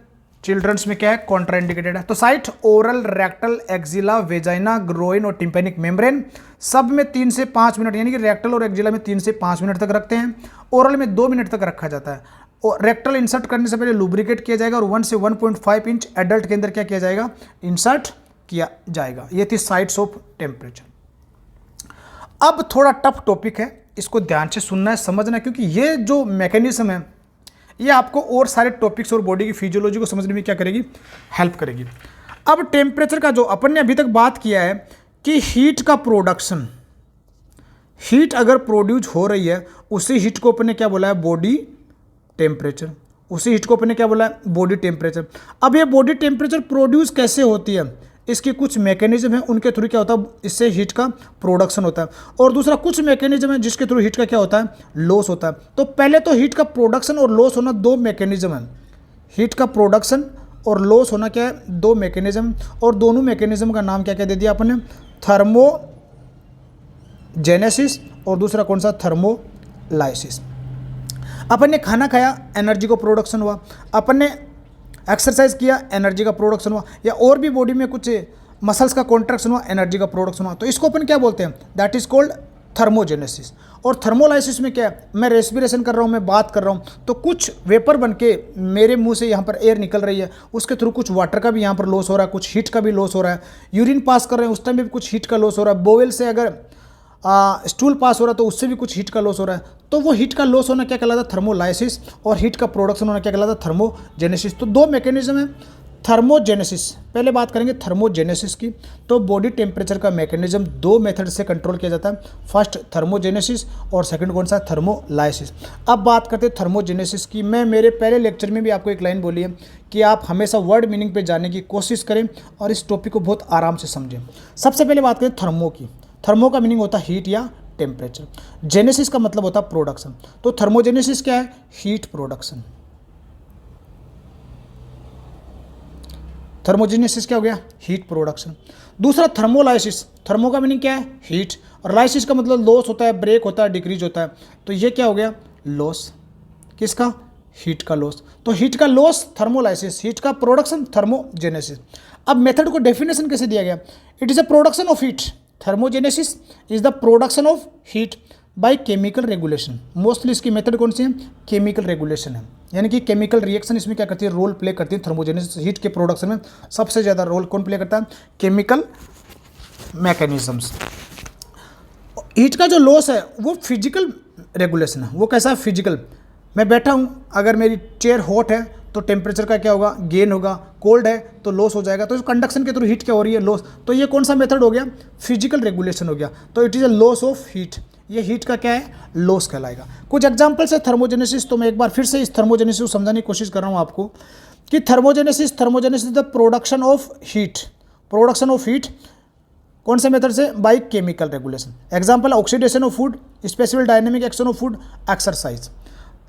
childrens में क्या है, कॉन्ट्राइंडिकेटेड है। तो site oral, rectal, axilla, vagina, groin और टिम्पेनिक मेम्ब्रेन सब में 3 से 5 मिनट, यानी कि रेक्टल और एक्जिला में 3 से 5 मिनट तक रखते हैं। ओरल में 2 मिनट तक रखा जाता है। और रेक्टल इंसर्ट करने से पहले लुब्रिकेट किया जाएगा और 1 से 1.5 इंच एडल्ट के अंदर क्या किया जाएगा, इंसर्ट किया जाएगा। ये थी साइट्स ऑफ टेम्परेचर। अब थोड़ा टफ टॉपिक है, इसको ध्यान से सुनना है, समझना है, क्योंकि ये जो मैकेनिज्म है ये आपको और सारे टॉपिक्स और बॉडी की फिजियोलॉजी को समझने में क्या करेगी, हेल्प करेगी। अब टेम्परेचर का जो अपन ने अभी तक बात किया है कि हीट का प्रोडक्शन, हीट अगर प्रोड्यूस हो रही है उसी हीट को अपन ने क्या बोला है, बॉडी टेम्परेचर। उसी हीट को अपन ने क्या बोला है, बॉडी टेम्परेचर। अब ये बॉडी टेम्परेचर प्रोड्यूस कैसे होती है, इसके कुछ मैकेनिज्म है, उनके थ्रू क्या होता है, इससे हीट का प्रोडक्शन होता है। और दूसरा कुछ मैकेनिज्म है जिसके थ्रू हीट का क्या होता है, लॉस होता है। तो पहले तो हीट का प्रोडक्शन और लॉस होना 2 मैकेनिज्म है। हीट का प्रोडक्शन और लॉस होना क्या है, 2 मैकेनिज्म। और दोनों मैकेनिज्म का नाम क्या क्या दे दिया अपन ने, थर्मोजेनेसिस और दूसरा कौन सा, थर्मोलाइसिस। अपन ने खाना खाया, एनर्जी को प्रोडक्शन हुआ। अपन ने एक्सरसाइज किया, एनर्जी का प्रोडक्शन हुआ। या और भी बॉडी में कुछ मसल्स का कॉन्ट्रैक्शन हुआ, एनर्जी का प्रोडक्शन हुआ। तो इसको अपन क्या बोलते हैं, दैट इज कॉल्ड थर्मोजेनेसिस। और थर्मोलाइसिस में क्या है, मैं रेस्पिरेशन कर रहा हूँ, मैं बात कर रहा हूँ, तो कुछ वेपर बन के मेरे मुंह से यहाँ पर एयर निकल रही है, उसके थ्रू कुछ वाटर का भी यहाँ पर लॉस हो रहा है, कुछ हीट का भी लॉस हो रहा है। यूरिन पास कर रहे हैं उस टाइम भी कुछ हीट का लॉस हो रहा है। बोवेल से अगर स्टूल पास हो रहा है तो उससे भी कुछ हीट का लॉस हो रहा है। तो वो हीट का लॉस होना क्या कहलाता है, थर्मोलाइसिस। और हीट का प्रोडक्शन होना क्या कहलाता है, थर्मोजेनेसिस। तो 2 मैकेनिज्म है। थर्मोजेनेसिस, पहले बात करेंगे थर्मोजेनेसिस की। तो बॉडी टेम्परेचर का मैकेनिज्म 2 मेथड से कंट्रोल किया जाता है। फर्स्ट थर्मोजेनेसिस और सेकंड कौन सा, थर्मोलाइसिस। अब बात करते हैं थर्मोजेनेसिस की। मैं मेरे पहले लेक्चर में भी आपको एक लाइन बोली है कि आप हमेशा वर्ड मीनिंग पे जाने की कोशिश करें और इस टॉपिक को बहुत आराम से समझें। सबसे पहले बात करें थर्मो की। थर्मो का मीनिंग होता है हीट या टेम्परेचर। जेनेसिस का मतलब होता है प्रोडक्शन। तो थर्मोजेनेसिस क्या है, हीट प्रोडक्शन। थर्मोजेनेसिस क्या हो गया, हीट प्रोडक्शन। दूसरा थर्मोलाइसिस, थर्मो का मीनिंग क्या है, हीट। और लाइसिस का मतलब लॉस होता है, ब्रेक होता है, डिक्रीज होता है। तो ये क्या हो गया, लॉस। किसका, हीट का लॉस। तो हीट का लॉस थर्मोलाइसिस, हीट का प्रोडक्शन थर्मोजेनेसिस। अब मेथड को डेफिनेशन कैसे दिया गया, it is a production of heat. Thermogenesis is the production of heat by chemical regulation. Mostly इसकी मेथड कौन सी है, केमिकल रेगुलेशन है। यानी कि केमिकल रिएक्शन इसमें क्या करती है, रोल प्ले करती है। थर्मोजेनेसिस हीट के प्रोडक्शन में सबसे ज़्यादा रोल कौन प्ले करता है, केमिकल मैकेनिज्म्स। हीट का जो लॉस है वो फिजिकल रेगुलेशन है। वो कैसा है, फिजिकल। मैं बैठा हूँ, अगर मेरी चेयर हॉट है तो टेम्परेचर का क्या होगा, गेन होगा, कोल्ड है तो लॉस हो जाएगा। तो कंडक्शन के थ्रू हीट क्या हो रही है, लॉस। तो ये कौन सा मेथड हो गया, फिजिकल रेगुलेशन हो गया। तो it is a loss of heat, ये हीट का क्या है, लॉस कहलाएगा। कुछ एग्जाम्पल्स है थर्मोजेनेसिस। तो मैं एक बार फिर से इस थर्मोजेनेसिस को समझाने की कोशिश कर रहा हूँ आपको कि thermogenesis the production of heat, production of heat कौन से मेथड से, by chemical regulation. Example oxidation of food, specific dynamic action of food, exercise.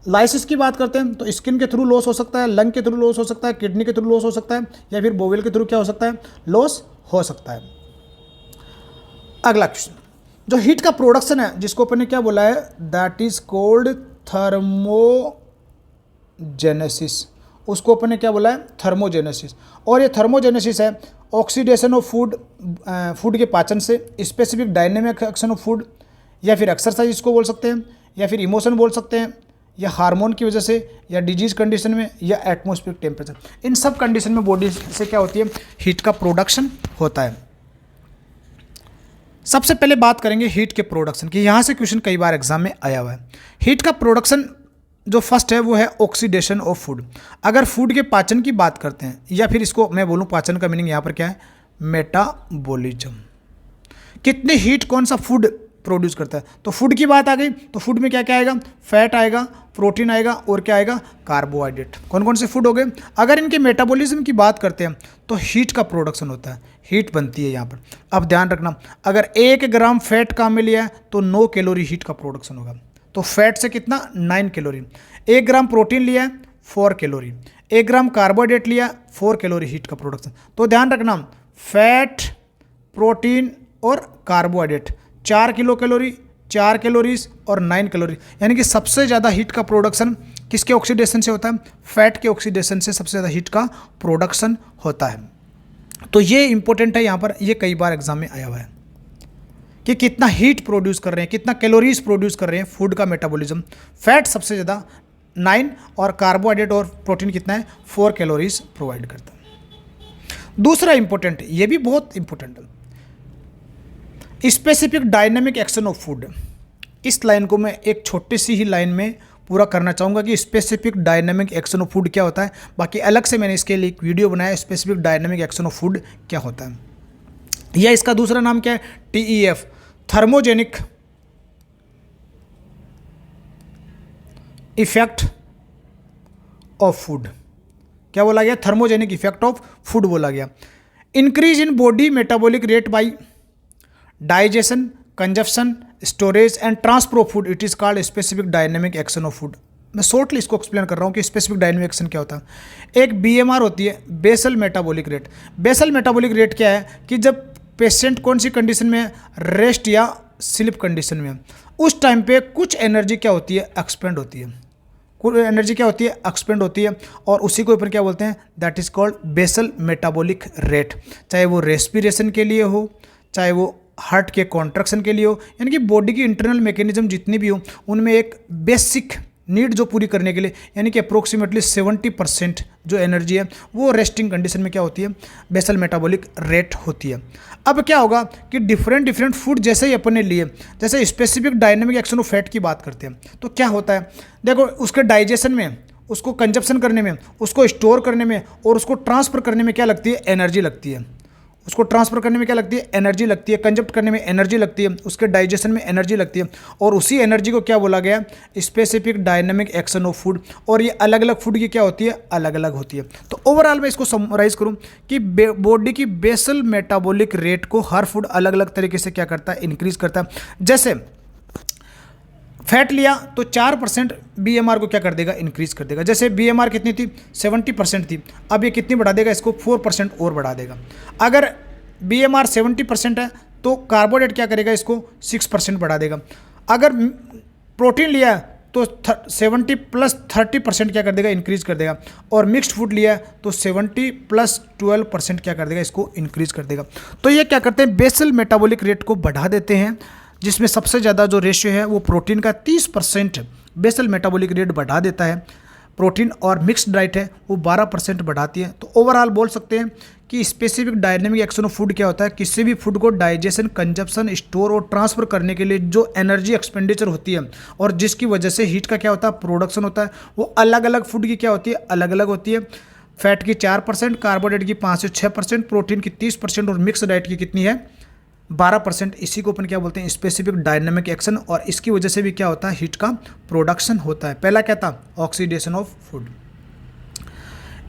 Lysis की बात करते हैं तो स्किन के थ्रू लॉस हो सकता है, लंग के थ्रू लॉस हो सकता है, किडनी के थ्रू लॉस हो सकता है, या फिर बोवेल के थ्रू क्या हो सकता है, लॉस हो सकता है। अगला क्वेश्चन, जो हीट का प्रोडक्शन है जिसको अपन ने क्या बोला है, दैट इज कॉल्ड थर्मोजेनेसिस, उसको अपन ने क्या बोला है, थर्मोजेनेसिस। और ये थर्मोजेनेसिस है ऑक्सीडेशन ऑफ फूड, फूड के पाचन से, specific dynamic action of food, या फिर एक्सरसाइज इसको बोल सकते हैं, या फिर इमोशन बोल सकते हैं, या हार्मोन की वजह से, या डिजीज कंडीशन में, या एटमॉस्फेरिक टेम्परेचर। इन सब कंडीशन में बॉडी से क्या होती है, हीट का प्रोडक्शन होता है। सबसे पहले बात करेंगे हीट के प्रोडक्शन की। यहाँ से क्वेश्चन कई बार एग्जाम में आया हुआ है। हीट का प्रोडक्शन जो फर्स्ट है वो है ऑक्सीडेशन ऑफ फूड। अगर फूड के पाचन की बात करते हैं, या फिर इसको मैं बोलूँ पाचन का मीनिंग यहाँ पर क्या है, मेटाबॉलिज्म। कितनी हीट कौन सा फूड प्रोड्यूस करता है। तो फूड की बात आ गई तो फूड में क्या क्या आएगा, फैट आएगा, प्रोटीन आएगा, और क्या आएगा, कार्बोहाइड्रेट। कौन कौन से फूड हो गए। अगर इनके मेटाबॉलिज्म की बात करते हैं तो हीट का प्रोडक्शन होता है, हीट बनती है यहाँ पर। अब ध्यान रखना, अगर 1 ग्राम फैट काम में लिया है तो 9 कैलोरी हीट का प्रोडक्शन होगा। तो फैट से कितना, 9 कैलोरी। 1 ग्राम प्रोटीन लिया है, 4 कैलोरी। 1 ग्राम कार्बोहाइड्रेट लिया, 4 कैलोरी हीट का प्रोडक्शन। तो ध्यान रखना, फैट, प्रोटीन और कार्बोहाइड्रेट 4 किलो कैलोरी, 4 कैलोरीज और 9 कैलोरी। यानी कि सबसे ज़्यादा हीट का प्रोडक्शन किसके ऑक्सीडेशन से होता है, फैट के ऑक्सीडेशन से सबसे ज़्यादा हीट का प्रोडक्शन होता है। तो ये इंपॉर्टेंट है यहाँ पर, ये कई बार एग्जाम में आया हुआ है कि कितना हीट प्रोड्यूस कर रहे हैं, कितना कैलोरीज प्रोड्यूस कर रहे हैं फूड का मेटाबॉलिज्म। फैट सबसे ज़्यादा 9 और कार्बोहाइड्रेट और प्रोटीन कितना है, 4 कैलोरीज प्रोवाइड करता है। दूसरा इंपॉर्टेंट, ये भी बहुत इंपॉर्टेंट है, specific dynamic action of food. इस लाइन को मैं एक छोटी सी ही लाइन में पूरा करना चाहूँगा कि specific dynamic action of food क्या होता है। बाकी अलग से मैंने इसके लिए एक वीडियो बनाया, specific dynamic action of food क्या होता है, या इसका दूसरा नाम क्या है, TEF, thermogenic effect of food. क्या बोला गया, थर्मोजेनिक इफेक्ट ऑफ फूड बोला गया। Increase in body metabolic rate by digestion, consumption, storage and transfer of food, it is called specific dynamic action of food. मैं शॉर्टली इसको explain कर रहा हूँ कि स्पेसिफिक डायनेमिक एक्शन क्या होता है। एक BMR होती है, basal metabolic rate. Basal metabolic rate क्या है कि जब पेशेंट कौन सी कंडीशन में है, रेस्ट या स्लीप कंडीशन में है, उस टाइम पे कुछ एनर्जी क्या होती है, एक्सपेंड होती है। कुछ एनर्जी क्या होती है, एक्सपेंड होती है, और उसी को ऊपर क्या बोलते हैं, that is called basal metabolic rate. चाहे वो रेस्पिरेशन के लिए हो, चाहे वो हार्ट के कॉन्ट्रैक्शन के लिए हो, यानी कि बॉडी की इंटरनल मैकेनिज्म जितनी भी हो, उनमें एक बेसिक नीड जो पूरी करने के लिए, यानी कि अप्रोक्सीमेटली 70% जो एनर्जी है वो रेस्टिंग कंडीशन में क्या होती है, बेसल मेटाबॉलिक रेट होती है। अब क्या होगा कि डिफरेंट फूड जैसे ही अपन ने लिए, जैसे specific dynamic action of fat की बात करते हैं तो क्या होता है, देखो उसके डाइजेशन में, उसको कंजप्शन करने में, उसको स्टोर करने में और उसको ट्रांसफर करने में क्या लगती है, एनर्जी लगती है। उसको ट्रांसफर करने में क्या लगती है, एनर्जी लगती है। कंजप्ट करने में एनर्जी लगती है, उसके डाइजेशन में एनर्जी लगती है, और उसी एनर्जी को क्या बोला गया, specific dynamic action of food. और ये अलग अलग फूड की क्या होती है, अलग अलग होती है। तो ओवरऑल मैं इसको समराइज करूं कि बॉडी की बेसल मेटाबॉलिक रेट को हर फूड अलग अलग तरीके से क्या करता है, इंक्रीज करता है। जैसे फैट लिया तो 4% BMR को क्या कर देगा, इंक्रीज कर देगा। जैसे BMR कितनी थी, 70% थी, अब ये कितनी बढ़ा देगा, इसको 4% और बढ़ा देगा। अगर BMR 70% है तो कार्बोहाइड्रेट क्या करेगा, इसको 6% बढ़ा देगा। अगर प्रोटीन लिया तो 70 + 30% क्या कर देगा, इंक्रीज कर देगा। और मिक्स्ड फूड लिया तो 70 + 12% क्या कर देगा, इसको इंक्रीज कर देगा। तो ये क्या करते हैं, बेसल मेटाबॉलिक रेट को बढ़ा देते हैं, जिसमें सबसे ज़्यादा जो रेशियो है वो प्रोटीन का 30% बेसल मेटाबॉलिक रेट बढ़ा देता है। प्रोटीन और मिक्स्ड डाइट है वो 12% बढ़ाती है। तो ओवरऑल बोल सकते हैं कि specific dynamic action of food क्या होता है, किसी भी फूड को डाइजेशन, कंजप्शन, स्टोर और ट्रांसफर करने के लिए जो एनर्जी एक्सपेंडिचर होती है और जिसकी वजह से हीट का क्या होता है, प्रोडक्शन होता है, वो अलग अलग फूड की क्या होती है, अलग अलग होती है। फैट की 4%, कार्बोहाइड्रेट की 5 से 6%, प्रोटीन की 30% और मिक्स डाइट की कितनी है, 12%। इसी को अपन क्या बोलते हैं, स्पेसिफिक डायनेमिक एक्शन, और इसकी वजह से भी क्या होता है, हीट का प्रोडक्शन होता है। पहला क्या था, ऑक्सीडेशन ऑफ फूड।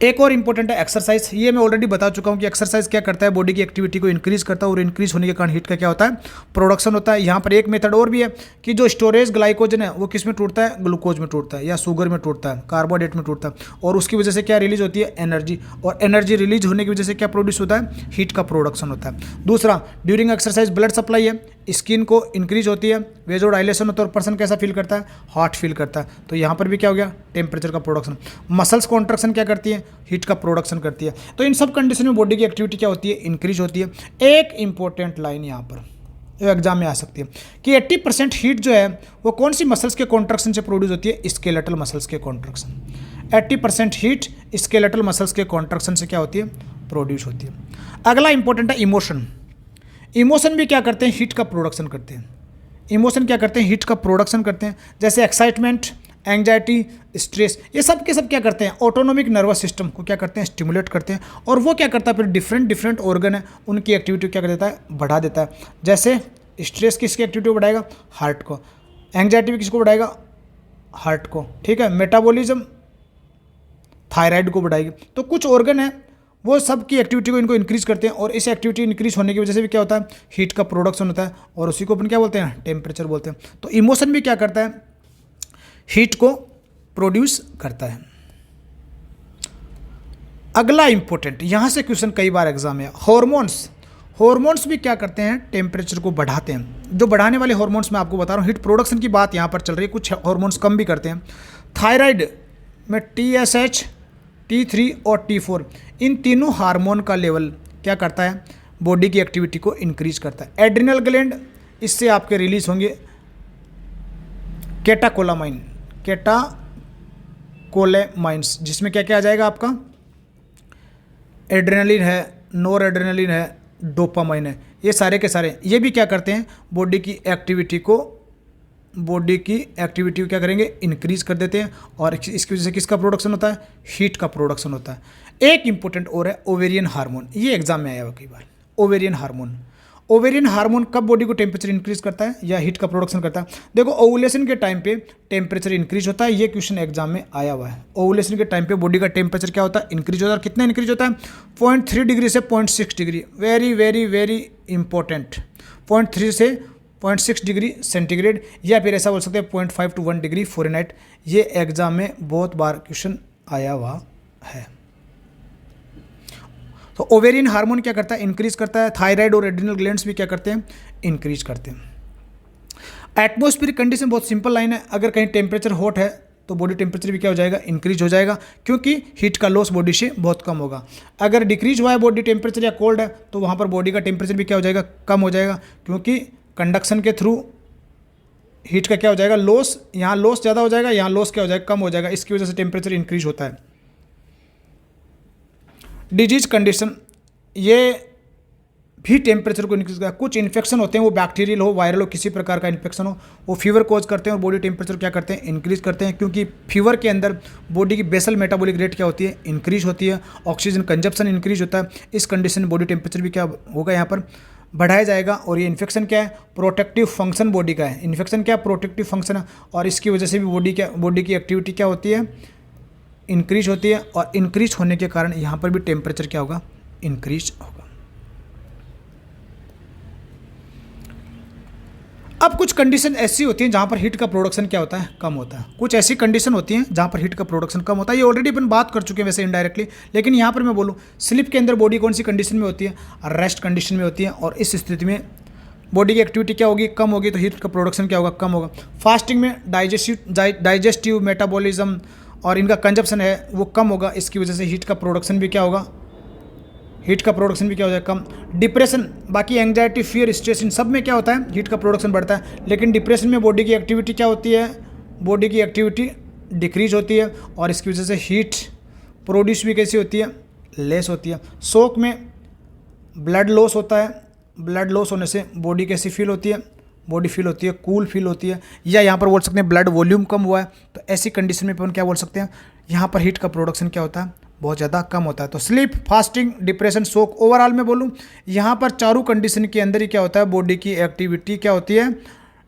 एक और इंपॉर्टेंट है एक्सरसाइज। ये मैं ऑलरेडी बता चुका हूँ कि एक्सरसाइज क्या करता है, बॉडी की एक्टिविटी को इंक्रीज करता है और इंक्रीज होने के कारण हीट का क्या होता है, प्रोडक्शन होता है। यहाँ पर एक मेथड और भी है कि जो स्टोरेज ग्लाइकोजन है वो किस में टूटता है, ग्लूकोज में टूटता है या शुगर में टूटता है, कार्बोहाइड्रेट में टूटता है, और उसकी वजह से क्या रिलीज होती है, एनर्जी, और एनर्जी रिलीज होने की वजह से क्या प्रोड्यूस होता है, हीट का प्रोडक्शन होता है। दूसरा, ड्यूरिंग एक्सरसाइज ब्लड सप्लाई है, स्किन को इंक्रीज होती है, वेजोडाइलेशन होता है और पर्सन कैसा फील करता है, हॉट फील करता है। तो यहाँ पर भी क्या हो गया, टेम्परेचर का प्रोडक्शन। मसल्स कॉन्ट्रैक्शन क्या करती है, हीट का प्रोडक्शन करती है। तो इन सब कंडीशन में बॉडी की एक्टिविटी क्या होती है, इंक्रीज होती है। एक इंपॉर्टेंट लाइन यहाँ पर एग्जाम में आ सकती है कि 80% हीट जो है वो कौन सी मसल्स के कॉन्ट्रैक्शन से प्रोड्यूस होती है, स्केलेटल मसल्स के कॉन्ट्रैक्शन। 80% हीट स्केलेटल मसल्स के कॉन्ट्रैक्शन से क्या होती है, प्रोड्यूस होती है। अगला इंपॉर्टेंट है इमोशन। इमोशन भी क्या करते हैं, हीट का प्रोडक्शन करते हैं। इमोशन क्या करते हैं, हीट का प्रोडक्शन करते हैं। जैसे एक्साइटमेंट, एंग्जाइटी, स्ट्रेस, ये सब के सब क्या करते हैं, ऑटोनोमिक नर्वस सिस्टम को क्या करते हैं, स्टिमुलेट करते हैं। और वो क्या करता है, फिर डिफरेंट ऑर्गन है उनकी एक्टिविटी क्या कर देता है, बढ़ा देता है। जैसे स्ट्रेस किसकी एक्टिविटी को बढ़ाएगा, हार्ट को। एंग्जाइटी भी किसको बढ़ाएगा, हार्ट को, ठीक है। मेटाबॉलिज्म थायराइड को बढ़ाएगी। तो कुछ ऑर्गन है वो सब की एक्टिविटी को इनको इंक्रीज करते हैं, और इस एक्टिविटी इंक्रीज होने की वजह से भी क्या होता है, हीट का प्रोडक्शन होता है, और उसी को अपन क्या बोलते हैं, टेम्परेचर बोलते हैं। तो इमोशन भी क्या करता है, हीट को प्रोड्यूस करता है। अगला इंपॉर्टेंट, यहां से क्वेश्चन कई बार एग्जाम में, हार्मोन्स। हार्मोन्स भी क्या करते हैं, टेम्परेचर को बढ़ाते हैं। जो बढ़ाने वाले हार्मोन्स मैं आपको बता रहा हूँ, हीट प्रोडक्शन की बात यहाँ पर चल रही है, कुछ हार्मोन्स कम भी करते हैं। थायराइड में TSH, T3 और T4, इन तीनों हार्मोन का लेवल क्या करता है, बॉडी की एक्टिविटी को इंक्रीज करता है। एड्रिनल ग्लैंड, इससे आपके रिलीज होंगे कैटाकोलामाइंस, जिसमें क्या क्या आ जाएगा आपका, एड्रेनलिन है, नोर एड्रेनलिन है, डोपामाइन है। ये सारे के सारे ये भी क्या करते हैं, बॉडी की एक्टिविटी को क्या करेंगे, इंक्रीज कर देते हैं, और इसकी वजह से किसका प्रोडक्शन होता है, हीट का प्रोडक्शन होता है। एक इंपॉर्टेंट और है ओवेरियन हार्मोन, ये एग्जाम में आया हुआ कई बार। ओवेरियन हार्मोन कब बॉडी को टेम्परेचर इंक्रीज करता है या हीट का प्रोडक्शन करता है। देखो ओवुलेशन के टाइम पे टेम्परेचर इंक्रीज होता है, ये क्वेश्चन एग्जाम में आया हुआ है। ओवुलेशन के टाइम पे बॉडी का टेम्परेचर क्या होता है, इंक्रीज होता है। कितना इंक्रीज होता है, 0.3 डिग्री से 0.6 degree. Very very very important, 0.3 से 0.6 डिग्री सेंटीग्रेड, या फिर ऐसा बोल सकते हैं 0.5 to 1 डिग्री फ़ारेनहाइट। ये एग्जाम में बहुत बार क्वेश्चन आया हुआ है। तो ओवेरियन हार्मोन क्या करता है, इंक्रीज करता है। थायराइड और एड्रिनल ग्लैंड्स भी क्या करते हैं, इंक्रीज करते हैं। एटमॉस्फेरिक कंडीशन बहुत सिंपल लाइन है, अगर कहीं टेम्परेचर हॉट है तो बॉडी टेम्परेचर भी क्या हो जाएगा, इंक्रीज हो जाएगा, क्योंकि हीट का लॉस बॉडी से बहुत कम होगा। अगर डिक्रीज हुआ है बॉडी टेम्परेचर या कोल्ड है तो वहाँ पर बॉडी का टेम्परेचर भी क्या हो जाएगा, कम हो जाएगा, क्योंकि कंडक्शन के थ्रू हीट का क्या हो जाएगा, लॉस। यहाँ लॉस ज़्यादा हो जाएगा, यहाँ लॉस क्या हो जाएगा, कम हो जाएगा। इसकी वजह से टेम्परेचर इंक्रीज होता है। डिजीज कंडीशन, ये भी टेम्परेचर को इंक्रीज करता है। कुछ इन्फेक्शन होते हैं, वो बैक्टीरियल हो, वायरल हो, किसी प्रकार का इन्फेक्शन हो, वो फीवर कॉज करते हैं और बॉडी टेम्परेचर क्या करते हैं, इंक्रीज करते हैं, क्योंकि फीवर के अंदर बॉडी की बेसल मेटाबॉलिक रेट क्या होती है, इंक्रीज होती है, ऑक्सीजन कंजप्शन इंक्रीज होता है। इस कंडीशन में बॉडी टेम्परेचर भी क्या होगा, यहाँ पर बढ़ाया जाएगा। और ये इन्फेक्शन क्या है, प्रोटेक्टिव फंक्शन बॉडी का है। इन्फेक्शन क्या, प्रोटेक्टिव फंक्शन है, और इसकी वजह से भी बॉडी की एक्टिविटी क्या होती है, इंक्रीज होती है, और इंक्रीज होने के कारण यहाँ पर भी टेम्परेचर क्या होगा, इंक्रीज होगा। अब कुछ कंडीशन ऐसी होती हैं जहाँ पर हीट का प्रोडक्शन क्या होता है, कम होता है। कुछ ऐसी कंडीशन होती हैं जहाँ पर हीट का प्रोडक्शन कम होता है। ये ऑलरेडी अपन बात कर चुके हैं वैसे इनडायरेक्टली, लेकिन यहाँ पर मैं बोलूँ, स्लीप के अंदर बॉडी कौन सी कंडीशन में होती है, रेस्ट कंडीशन में होती है, और इस स्थिति में बॉडी की एक्टिविटी क्या होगी, कम होगी, तो हीट का प्रोडक्शन क्या होगा, कम होगा। फास्टिंग में डाइजेस्टिव मेटाबॉलिज्म और इनका कंजप्शन है वो कम होगा, इसकी वजह से हीट का प्रोडक्शन भी क्या होगा, हीट का प्रोडक्शन भी क्या हो जाएगा, कम। डिप्रेशन, बाकी एंग्जाइटी, फियर, स्ट्रेस, इन सब में क्या होता है, हीट का प्रोडक्शन बढ़ता है। लेकिन डिप्रेशन में बॉडी की एक्टिविटी क्या होती है, बॉडी की एक्टिविटी डिक्रीज होती है और इसकी वजह से हीट प्रोड्यूस भी कैसी होती है, लेस होती है। शॉक में ब्लड लॉस होता है, ब्लड लॉस होने से बॉडी कैसी फील होती है, बॉडी फील होती है कूल फील होती है, या यहाँ पर बोल सकते हैं ब्लड वॉल्यूम कम हुआ है। तो ऐसी कंडीशन में अपन क्या बोल सकते हैं, यहाँ पर हीट का प्रोडक्शन क्या होता है, बहुत ज़्यादा कम होता है। तो sleep, fasting, depression, shock, overall में बोलूँ यहाँ पर चारों कंडीशन के अंदर ही क्या होता है, बॉडी की एक्टिविटी क्या होती है,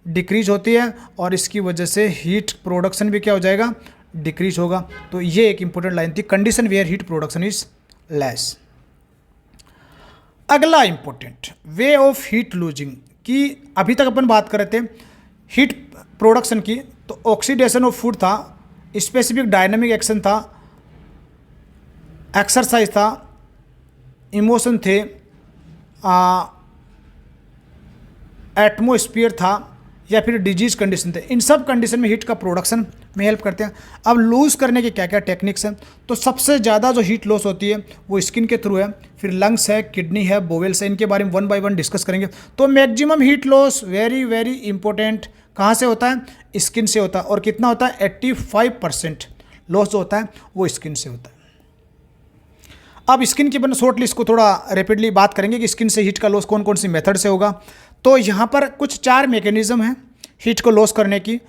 डिक्रीज होती है और इसकी वजह से हीट प्रोडक्शन भी क्या हो जाएगा, डिक्रीज होगा। तो ये एक इंपॉर्टेंट लाइन थी, condition where heat production is less. अगला important, way of heat losing, कि अभी तक अपन बात कर रहे थे हीट प्रोडक्शन की, तो ऑक्सीडेशन ऑफ फूड था, स्पेसिफिक डायनामिक एक्शन था, एक्सरसाइज था, इमोशन थे, एटमोस्फियर था, या फिर डिजीज कंडीशन थे। इन सब कंडीशन में हीट का प्रोडक्शन में हेल्प करते हैं। अब लूज़ करने के क्या क्या टेक्निक्स हैं, तो सबसे ज़्यादा जो हीट लॉस होती है वो स्किन के थ्रू है, फिर लंग्स है, किडनी है, बोवेल्स है, इनके बारे में 1 बाय 1 डिस्कस करेंगे। तो maximum heat loss very very important कहाँ से होता है, स्किन से होता है। और कितना होता है, 85% लॉस जो होता है वो स्किन से होता है। अब स्किन की अपन शॉर्ट लिस्ट को थोड़ा रैपिडली बात करेंगे कि स्किन से हीट का लॉस कौन कौन सी मेथड से होगा। तो यहाँ पर कुछ 4 मैकेनिज्म हैं हीट को लॉस करने की।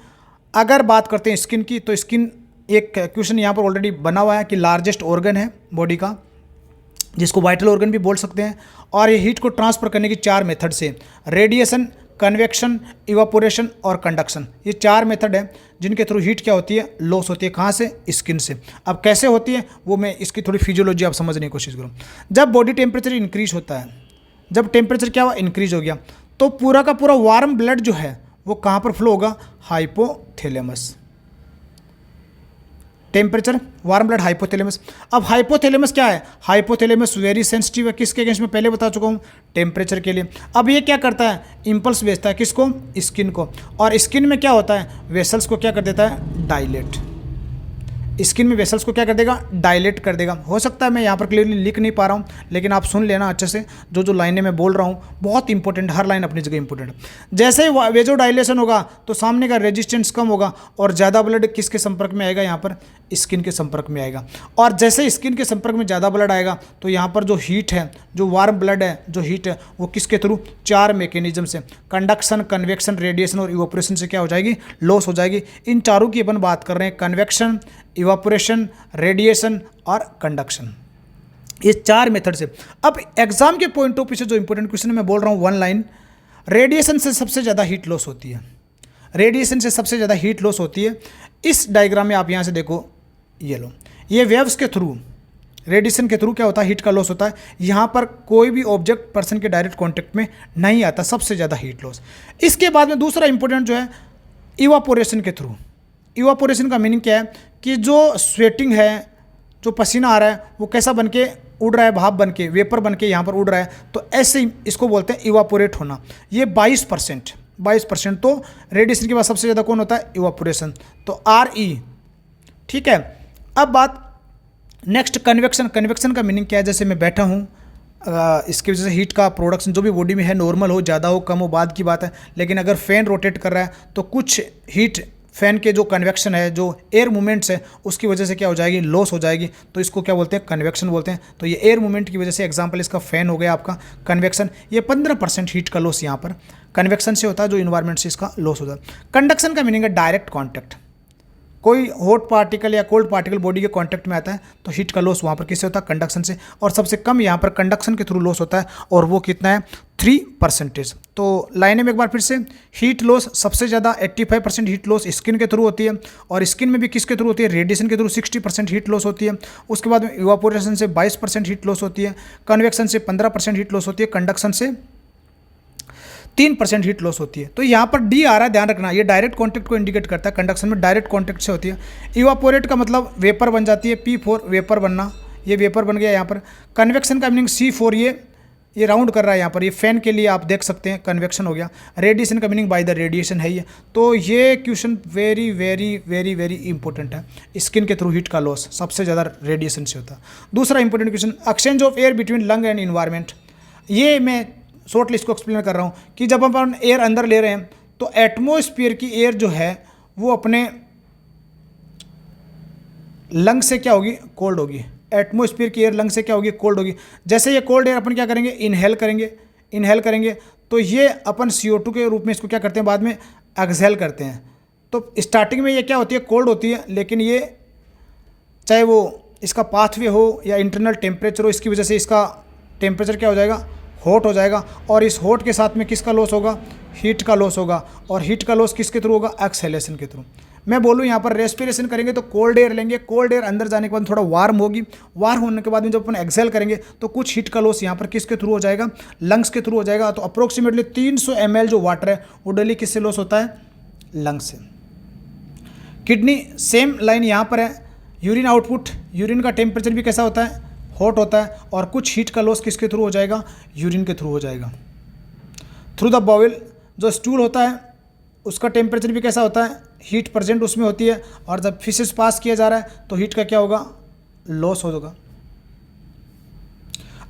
अगर बात करते हैं स्किन की, तो स्किन एक क्वेश्चन यहाँ पर ऑलरेडी बना हुआ है कि लार्जेस्ट ऑर्गन है बॉडी का, जिसको वाइटल ऑर्गन भी बोल सकते हैं। और ये हीट को ट्रांसफ़र करने की 4 मेथड से, रेडिएशन, कन्वेक्शन, इवापोरेशन और कंडक्शन, ये 4 मेथड है जिनके थ्रू हीट क्या होती है, लॉस होती है। कहाँ से, स्किन से। अब कैसे होती है वो मैं इसकी थोड़ी फिजियोलॉजी आप समझने की कोशिश करूँ। जब बॉडी टेम्परेचर इंक्रीज होता है, जब टेम्परेचर क्या हुआ, इंक्रीज हो गया, तो पूरा का पूरा वार्म ब्लड जो है वो कहाँ पर फ्लो होगा, hypothalamus. Temperature, warm blood, hypothalamus. अब हाइपोथैलेमस क्या है, हाइपोथैलेमस वेरी सेंसिटिव है, किसके अगेंस्ट में पहले बता चुका हूँ, टेम्परेचर के लिए। अब ये क्या करता है, इंपल्स भेजता है किसको, स्किन को। और स्किन में क्या होता है, वेसल्स को क्या कर देता है, डायलेट। स्किन में वेसल्स को क्या कर देगा, डायलेट कर देगा। हो सकता है मैं यहाँ पर क्लियरली लिख नहीं पा रहा हूँ, लेकिन आप सुन लेना अच्छे से, जो जो लाइनें मैं बोल रहा हूँ बहुत इंपॉर्टेंट, हर लाइन अपनी जगह इंपॉर्टेंट है। जैसे ही वेजो डायलेशन होगा तो सामने का रेजिस्टेंस कम होगा और ज़्यादा ब्लड किसके संपर्क में आएगा, यहाँ पर स्किन के संपर्क में आएगा। और जैसे स्किन के संपर्क में ज़्यादा ब्लड आएगा तो यहाँ पर जो हीट है, जो वार्म ब्लड है, जो हीट है, वो किसके थ्रू, 4 मैकेनिज्म से, कंडक्शन, कन्वेक्शन, रेडिएशन और इवापोरेशन से क्या हो जाएगी, लॉस हो जाएगी। इन चारों की अपन बात कर रहे हैं, कन्वेक्शन, इवापोरेशन, रेडिएशन और कंडक्शन, ये 4 मेथड से। अब एग्जाम के पॉइंट ऑफ व्यू से जो इंपॉर्टेंट क्वेश्चन मैं बोल रहा हूँ, 1 लाइन, रेडिएशन से सबसे ज़्यादा हीट लॉस होती है, रेडिएशन से सबसे ज़्यादा हीट लॉस होती है। इस डायग्राम में आप यहाँ से देखो, ये लो, ये वेव्स के थ्रू, रेडिएशन के थ्रू क्या होता है, हीट का लॉस होता है। यहाँ पर कोई भी ऑब्जेक्ट पर्सन के डायरेक्ट कॉन्टेक्ट में नहीं आता, सबसे ज़्यादा हीट लॉस। इसके बाद में दूसरा इंपॉर्टेंट जो है, इवापोरेशन के थ्रू। इवापोरेशन का मीनिंग क्या है कि जो स्वेटिंग है, जो पसीना आ रहा है, वो कैसा बन के उड़ रहा है, भाप बन के, वेपर बन के यहाँ पर उड़ रहा है, तो ऐसे ही इसको बोलते हैं इवापोरेट होना। ये 22%। तो रेडिएशन के बाद सबसे ज़्यादा कौन होता है, इवापोरेशन, तो RE। ठीक है, अब बात नेक्स्ट, कन्वेक्शन। कन्वेक्शन का मीनिंग क्या है, जैसे मैं बैठा हूँ, इसकी वजह से हीट का प्रोडक्शन जो भी बॉडी में है, नॉर्मल हो, ज़्यादा हो, कम हो, बाद की बात है। लेकिन अगर फैन रोटेट कर रहा है तो कुछ हीट फैन के जो कन्वेक्शन है, जो एयर मूवमेंट्स है, उसकी वजह से क्या हो जाएगी, लॉस हो जाएगी। तो इसको क्या बोलते हैं, कन्वेक्शन बोलते हैं। तो ये एयर मूवमेंट की वजह से, एग्जांपल इसका फैन हो गया आपका कन्वेक्शन। ये 15% हीट का लॉस यहाँ पर कन्वेक्शन से होता है, जो इन्वायरमेंट से इसका लॉस होता है। कंडक्शन का मीनिंग है डायरेक्ट कॉन्टैक्ट। कोई हॉट पार्टिकल या कोल्ड पार्टिकल बॉडी के कांटेक्ट में आता है तो हीट का लॉस वहाँ पर किससे होता है, कंडक्शन से। और सबसे कम यहाँ पर कंडक्शन के थ्रू लॉस होता है, और वो कितना है, 3%। तो लाइने में एक बार फिर से, हीट लॉस सबसे ज़्यादा 85% हीट लॉस स्किन के थ्रू होती है, और स्किन में भी किसके थ्रू होती है, रेडिएशन के थ्रू 60% हीट लॉस होती है। उसके बाद में इवापोरेशन से 22% हीट लॉस होती है, कन्वेक्शन से 15% हीट लॉस होती है, कंडक्शन से 3% हीट लॉस होती है। तो यहाँ पर डी आ रहा है, ध्यान रखना, ये डायरेक्ट कॉन्टैक्ट को इंडिकेट करता है। कंडक्शन में डायरेक्ट कॉन्टैक्ट से होती है। इवापोरेट का मतलब वेपर बन जाती है, P4 वेपर बनना, ये वेपर बन गया यहाँ पर। कन्वेक्शन का मीनिंग C4, ये राउंड कर रहा है यहाँ पर, ये फैन के लिए आप देख सकते हैं, कन्वेक्शन हो गया। रेडिएशन का मीनिंग बाय द रेडिएशन है ये। तो ये question very very very very important है। स्किन के थ्रू हीट का लॉस सबसे ज़्यादा रेडिएशन से होता है। दूसरा important question, exchange of air between lung and environment. ये मैं शॉर्ट लिस्ट को एक्सप्लेन कर रहा हूँ कि जब अपन एयर अंदर ले रहे हैं तो एटमॉस्फेयर की एयर जो है वो अपने लंग से क्या होगी, कोल्ड होगी। एटमोस्फीयर की एयर लंग से क्या होगी, कोल्ड होगी। जैसे ये कोल्ड एयर अपन क्या करेंगे, इनहेल करेंगे तो ये अपन CO2 के रूप में इसको क्या करते हैं, बाद में एक्सहेल करते हैं। तो स्टार्टिंग में ये क्या होती है, कोल्ड होती है, लेकिन ये चाहे वो इसका पाथवे हो या इंटरनल टेम्परेचर हो, इसकी वजह से इसका टेम्परेचर क्या हो जाएगा, हॉट हो जाएगा। और इस हॉट के साथ में किसका लॉस होगा, हीट का लॉस होगा। और हीट का लॉस किसके थ्रू होगा, एक्सहेलेशन के थ्रू। मैं बोलूँ यहाँ पर रेस्पिरेशन करेंगे तो कोल्ड एयर लेंगे, कोल्ड एयर अंदर जाने के बाद थोड़ा वार्म होगी, वार्म होने के बाद में जब अपन एक्सहेल करेंगे तो कुछ हीट का लॉस यहाँ पर किसके थ्रू हो जाएगा, लंग्स के थ्रू हो जाएगा। तो अप्रोक्सीमेटली 300 ml जो वाटर है वो डेली किससे लॉस होता है, लंग्स से। किडनी सेम लाइन यहाँ पर है। यूरिन आउटपुट, यूरिन का टेम्परेचर भी कैसा होता है, हॉट होता है। और कुछ हीट का लॉस किसके थ्रू हो जाएगा, यूरिन के थ्रू हो जाएगा। थ्रू द बाउल, जो स्टूल होता है उसका टेम्परेचर भी कैसा होता है, हीट प्रेजेंट उसमें होती है। और जब फिशेस पास किया जा रहा है तो हीट का क्या होगा, लॉस होगा।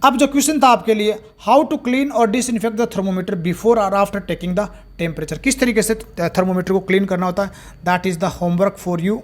अब जो क्वेश्चन था आपके लिए, हाउ टू क्लीन और डिसइंफेक्ट द थर्मोमीटर बिफोर और आफ्टर टेकिंग द टेम्परेचर, किस तरीके से थर्मोमीटर को क्लीन करना होता है, that is the homework for you.